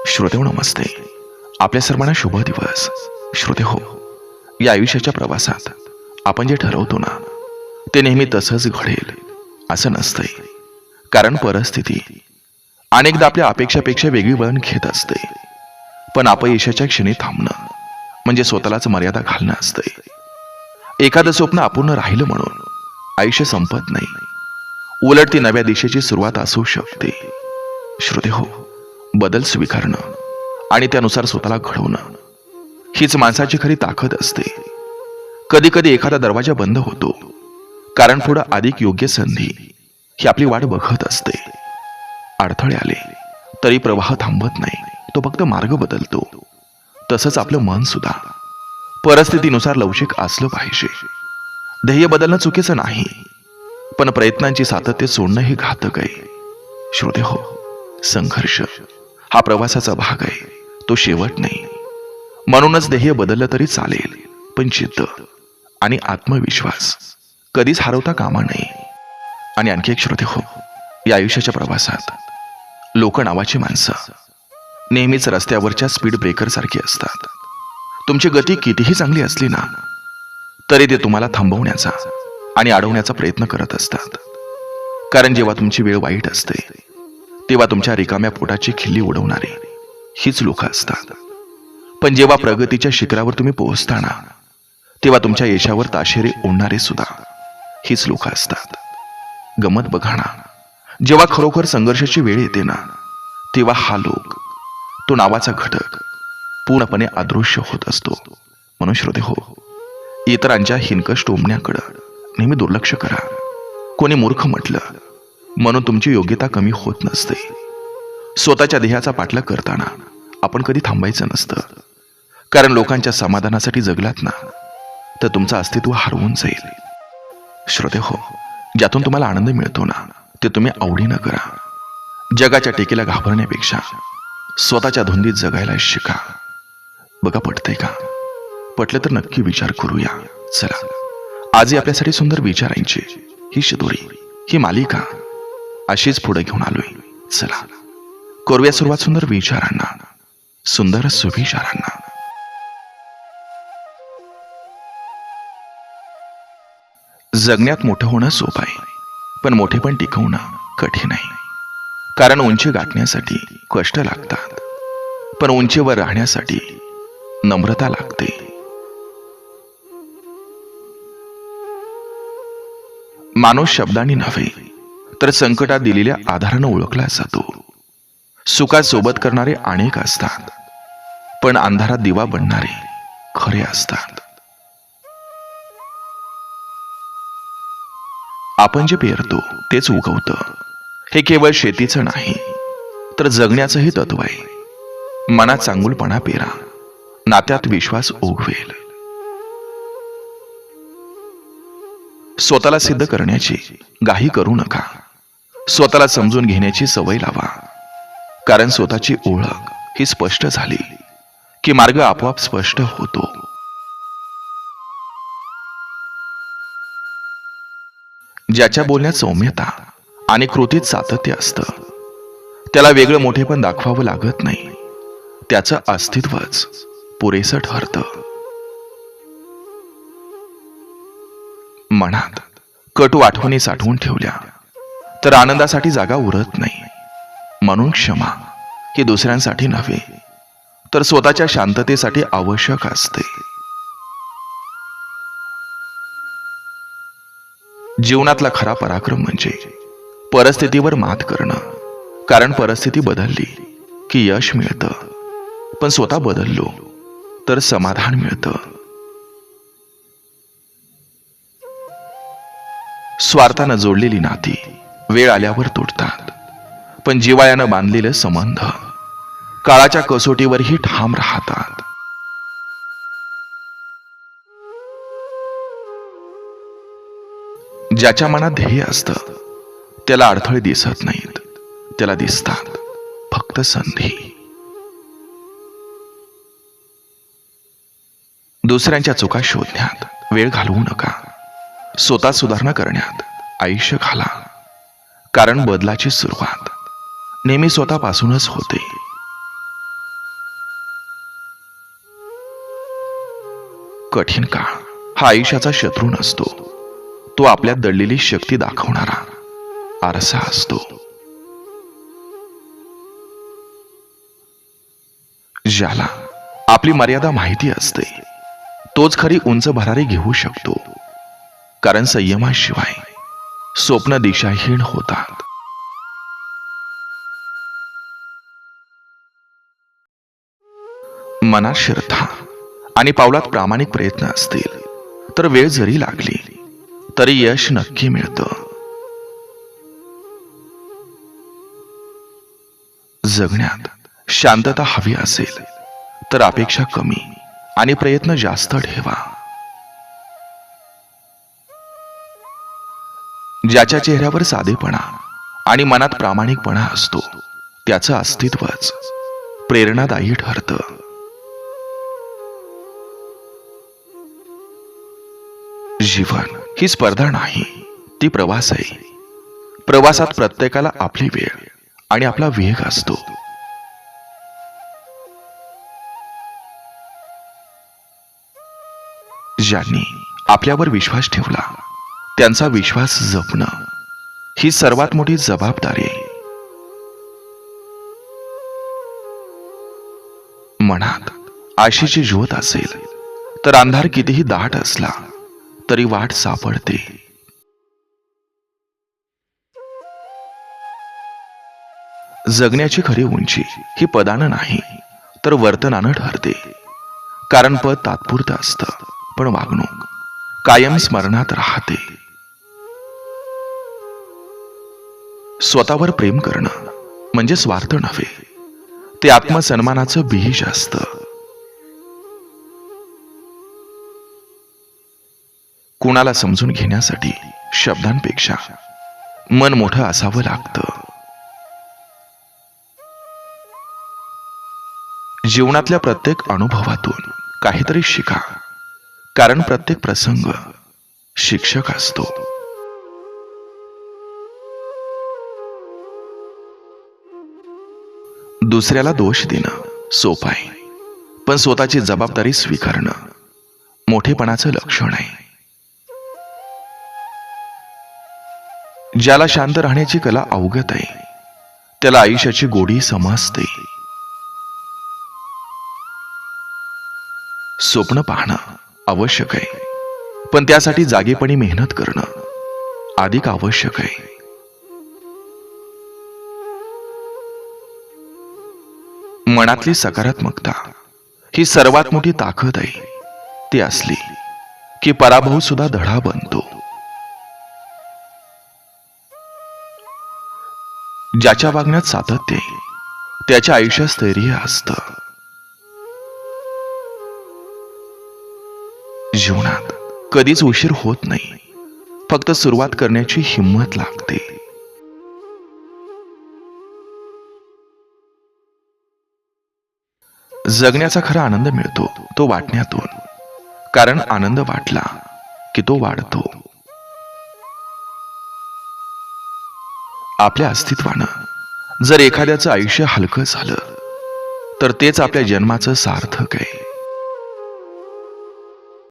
श्रोतेहो नमस्ते. आपल्या सर्वांना शुभ दिवस. श्रोतेहो, या आयुष्याच्या प्रवासात आपण जे ठरवतो ना ते नेहमी तसंच घडेल असं नसतंय. कारण परिस्थिती अनेकदा आपल्या अपेक्षापेक्षा वेगळी वळण घेत असते. पण अपयशाच्या क्षणी थांबणं म्हणजे स्वतःलाच मर्यादा घालणं असतंय. एखादं स्वप्न अपूर्ण राहिलं म्हणून आयुष्य संपत नाही, उलट ती नव्या दिशेची सुरुवात असू शकते. श्रोतेहो, बदल स्वीकारणं आणि त्यानुसार स्वतःला घडवणं हीच माणसाची खरी ताकद असते. कधी कधी एखादा दरवाजा बंद होतो कारण पुढं अधिक योग्य संधी ही आपली वाट बघत असते. अडथळे आले तरी प्रवाह थांबत नाही, तो फक्त मार्ग बदलतो. तसंच आपलं मन सुद्धा परिस्थितीनुसार लवचिक असलं पाहिजे. ध्येय बदलणं चुकीचं नाही, पण प्रयत्नांची सातत्य सोडणं हे घातक आहे. श्रोतेहो, संघर्ष हा प्रवासाचा भाग आहे, तो शेवट नाही. म्हणूनच ध्येय बदललं तरी चालेल, पण जिद्द आणि आत्मविश्वास कधीच हरवता कामा नये. आणि आणखी एक श्रोतेहो, या आयुष्याच्या प्रवासात लोक नावाची माणसं नेहमीच रस्त्यावरच्या स्पीड ब्रेकर सारखी असतात. तुमची गती कितीही चांगली असली ना तरी ते तुम्हाला थांबवण्याचा आणि अडवण्याचा प्रयत्न करत असतात. कारण जेव्हा तुमची वेळ वाईट असते तेव्हा तुमच्या रिकाम्या पोटाची खिल्ली उडवणारे हीच लोक असतात. पण जेव्हा प्रगतीच्या शिखरावर तुम्ही पोहोचताना तेव्हा तुमच्या यशावर ताशेरे ओढणारे सुद्धा हीच लोक असतात. गमत बघा ना, जेव्हा खरोखर संघर्षाची वेळ येते ना तेव्हा हा लोक, तो नावाचा घटक पूर्णपणे अदृश्य होत असतो. म्हणून श्रोतेहो, इतरांच्या हिनकश टोमण्याकडं नेहमी दुर्लक्ष करा. कोणी मूर्ख म्हटलं म्हणून तुमची योग्यता कमी होत नसते. स्वतःच्या ध्येयाचा पाठलाग करताना आपण कधी थांबायचं नसतं. कारण लोकांच्या समाधानासाठी जगलात ना तर तुमचं अस्तित्व हरवून जाईल. श्रोतेहो, ज्यातून तुम्हाला आनंद मिळतो ना ते तुम्ही आवडीनं करा. जगाच्या टेकीला घाबरण्यापेक्षा स्वतःच्या धुंदीत जगायला शिका. बघा, पटतंय का? पटलं तर नक्की विचार करूया. चला, आजही आपल्यासाठी सुंदर विचारांची ही शिदोरी, ही मालिका अशीच पुढे घेऊन आलोय. चला, करूया सुरुवात सुंदर विचारांना, सुंदर सुविचारांना. जगण्यात मोठं होणं सोपं आहे, पण मोठेपण टिकवणं कठीण आहे. कारण उंची गाठण्यासाठी कष्ट लागतात, पण उंचीवर राहण्यासाठी नम्रता लागते. माणूस शब्दांनी नव्हे तर संकटात दिलेल्या आधारानं ओळखला जातो. सुखात सोबत करणारे अनेक असतात, पण अंधारात दिवा बनणारे खरे असतात. आपण जे पेरतो तेच उगवतं, हे केवळ शेतीचं नाही तर जगण्याचंही तत्व आहे. मनात चांगुलपणा पेरा, नात्यात विश्वास उगवेल. स्वतःला सिद्ध करण्याची घाई करू नका. स्वतःला समजून घेण्याची सवय लावा. कारण स्वतःची ओळख ही स्पष्ट झाली की मार्ग आपोआप स्पष्ट होतो. ज्याच्या बोलण्यात सौम्यता आणि कृतीत सातत्य असतं त्याला वेगळं मोठेपण दाखवावं लागत नाही. त्याचं अस्तित्वच पुरेसं ठरतं. मनात कटू आठवणी साठवून ठेवल्या तर आनंदासाठी जागा उरत नाही. म्हणून क्षमा ही दुसऱ्यांसाठी नव्हे तर स्वतःच्या शांततेसाठी आवश्यक असते. जीवनातला खरा पराक्रम म्हणजे परिस्थितीवर मात करणं. कारण परिस्थिती बदलली की यश मिळतं, पण स्वतः बदललो तर समाधान मिळतं. स्वार्थानं जोडलेली नाती वेळ आल्यावर तुटतात, पण जिव्हाळ्यानं बांधलेले संबंध काळाच्या कसोटीवरही ठाम राहतात. ज्याच्या मनात ध्येय असतं त्याला अडथळे दिसत नाहीत, त्याला दिसतात फक्त संधी. दुसऱ्यांच्या चुका शोधण्यात वेळ घालवू नका. स्वतः सुधारणा करण्यात आयुष्य घाला. कारण बदलाची सुरुवात नेहमी स्वतःपासूनच होते. कठीण काळ हा आयुष्याचा शत्रू नसतो, तो आपल्यात दडलेली शक्ती दाखवणारा आरसा असतो. ज्याला आपली मर्यादा माहिती असते तोच खरी उंच भरारी घेऊ शकतो, कारण संयमाशिवाय स्वप्न दिशाहीन होतात. मनात श्रद्धा आणि पावलात प्रामाणिक प्रयत्न असतील तर वेळ जरी लागली तरी यश नक्की मिळतं. जगण्यात शांतता हवी असेल तर अपेक्षा कमी आणि प्रयत्न जास्त ठेवा. ज्याच्या चेहऱ्यावर साधेपणा आणि मनात प्रामाणिकपणा असतो त्याचं अस्तित्वच प्रेरणादायी ठरतं. जीवन ही स्पर्धा नाही, ती प्रवास आहे. प्रवासात प्रत्येकाला आपली वेळ आणि आपला वेग असतो. ज्यांनी आपल्यावर विश्वास ठेवला त्यांचा विश्वास जपणं ही सर्वात मोठी जबाबदारी आहे. मनात आशेची ज्योत असेल तर अंधार कितीही दाट असला तरी वाट सापडते. जगण्याची खरी उंची ही पदानं नाही तर वर्तनानं ठरते. कारण पद तात्पुरतं असतं, पण वागणूक कायम स्मरणात राहते. स्वतःवर प्रेम करणं म्हणजे स्वार्थ नव्हे, ते आत्मसन्मानाचं बीज असतं. कुणाला समजून घेण्यासाठी शब्दांपेक्षा मन मोठं असावं लागतं. जीवनातल्या प्रत्येक अनुभवातून काहीतरी शिका, कारण प्रत्येक प्रसंग शिक्षक असतो. दुसऱ्याला दोष देणं सोपं आहे, पण स्वतःची जबाबदारी स्वीकारणं मोठेपणाचं लक्षण आहे. ज्याला शांत राहण्याची कला अवगत आहे त्याला आयुष्याची गोडी समजते. स्वप्न पाहणं आवश्यक आहे, पण त्यासाठी जागेपणी मेहनत करणं अधिक आवश्यक आहे. मनातली सकारात्मकता ही सर्वात मोठी ताकद आहे. ती असली की पराभव सुद्धा धडा बनतो. ज्याच्या वागण्यात सातत्य आहे त्याच्या आयुष्यात स्थैर्य असतं. जीवनात कधीच उशीर होत नाही, फक्त सुरुवात करण्याची हिंमत लागते. जगण्याचा खरा आनंद मिळतो तो वाटण्यातून, कारण आनंद वाटला की तो वाढतो. आपल्या अस्तित्वानं जर एखाद्याचं आयुष्य हलकं झालं तर तेच आपल्या जन्माचं सार्थक आहे.